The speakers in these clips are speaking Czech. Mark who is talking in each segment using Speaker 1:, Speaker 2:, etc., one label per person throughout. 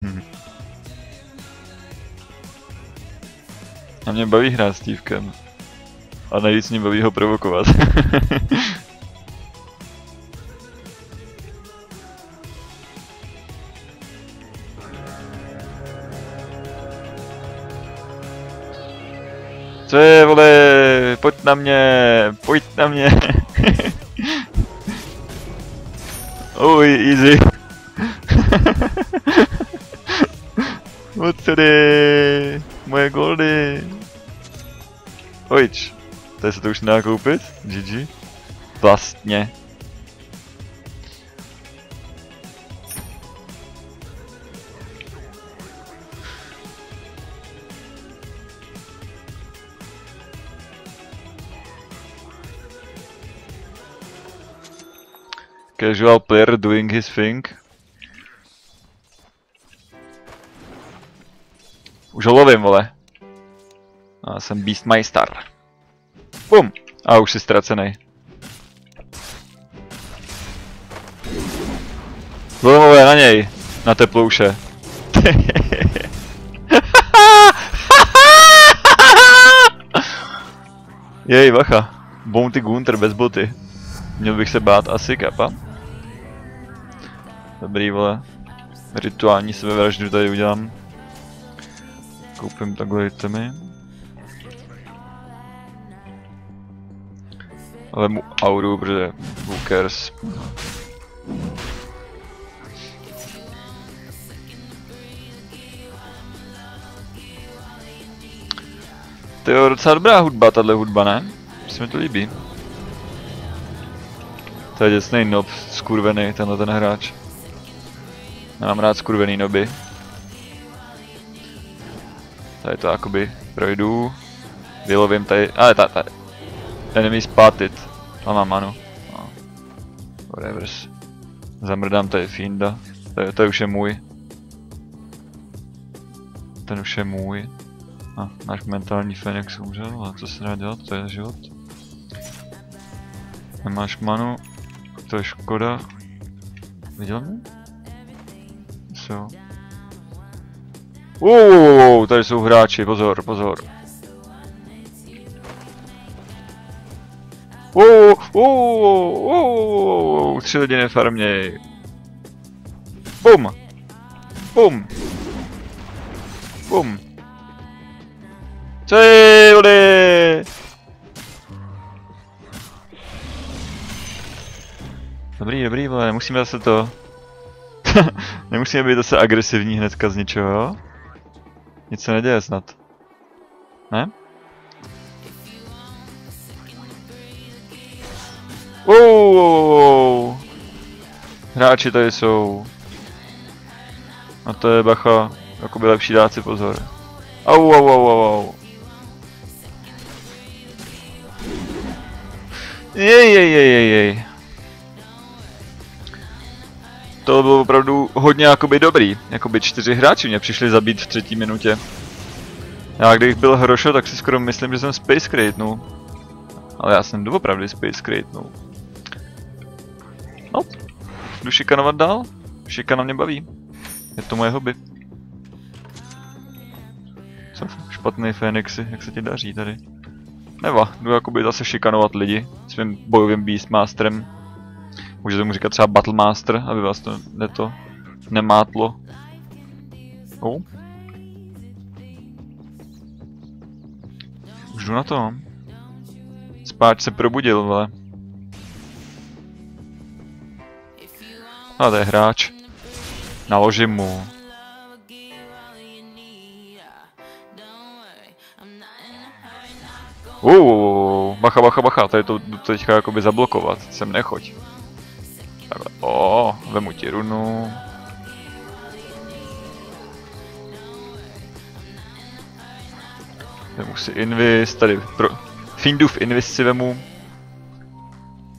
Speaker 1: Hm. A mě baví hrát s Stevekem. A nejvíc mě baví ho provokovat. Co je, vole, pojď na mě, pojď na mě. Oj, easy. Moc tady, moje goldy. Ojč, tady se to už nedá koupit, GG. Vlastně. Casual player doing his thing. Už ho lovím, vole. Já jsem Beastmeister. Bum! A už jsi ztracený. Vole, na něj. Na teplouše. Jej, bacha. Bounty Gunter bez boty. Měl bych se bát asi, kapa. Dobrý, vole. Rituální sebevraždu tady udělám. Koupím takhle itemy. Ale mu auru, protože who cares. To je docela dobrá hudba, tahle hudba, ne? Se mi to líbí. To je děsnej nob, skurvený tenhle ten hráč. Já mám rád skurvený noby. Tady to jakoby projdu. Vylovím tady, ale tady. Enemy spotted. A mám manu. No. Whatevers. Zamrdám tady Fienda. To už je můj. Ten už je můj. A náš mentální Fenix umřel, a co se dá dělat, to je život. Nemáš manu, to je škoda. Viděl mě? Co? Tady jsou hráči, pozor, pozor. Tři lidi nefarměj. Bum! Bum! Bum! Co je, vole? Dobrý, vole, nemusíme zase to... Nemusíme být zase agresivní hnedka z ničeho, jo? Nic se neděje snad. Ne? Hráči tady jsou. A to je bacha, jakoby lepší dát si pozor. Au. Jej. To bylo opravdu hodně jakoby dobrý. Jakoby 4 hráči mě přišli zabít v 3. minutě. Já kdybych byl Hrošo, tak si skoro myslím, že jsem Space Cratenul. Ale já jsem doopravdy Space Cratenul. No, jdu šikanovat dál. Šikana mě baví. Je to moje hobby. Co špatný Fénixy, jak se ti daří tady? Neva, jdu jakoby zase šikanovat lidi svým bojovým Beastmasterem. Můžete mu říkat třeba Battlemaster, aby vás to nemátlo. Už jdu na to. Spáč se probudil, vole. A to je hráč. Naložím mu. Bacha, tady to jdu teďka jakoby zablokovat, sem nechoď. Takhle, vemu ti runu. Vemu si invis, tady pro... Fiendův invis si vemu.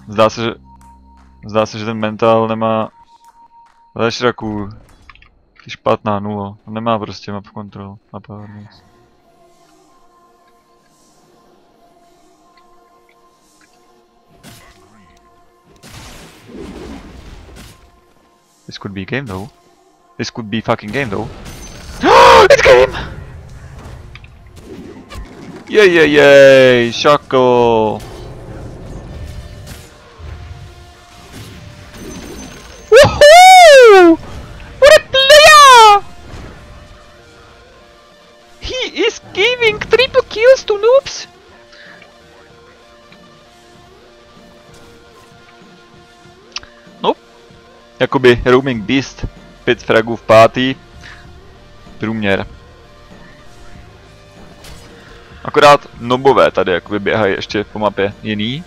Speaker 1: Zdá se, že ten mentál nemá... Lešraku. Ty špatná 0. On nemá prostě map control. Map awareness. This could be a game though. This could be fucking game though. It's game! Jej, Shaco! Woohoo! What a player! He is giving triple kills to noobs! No, jakoby Roaming Beast, 5 fragů v pátý, průměr. Akorát nobové tady jakoby běhají ještě po mapě jiný.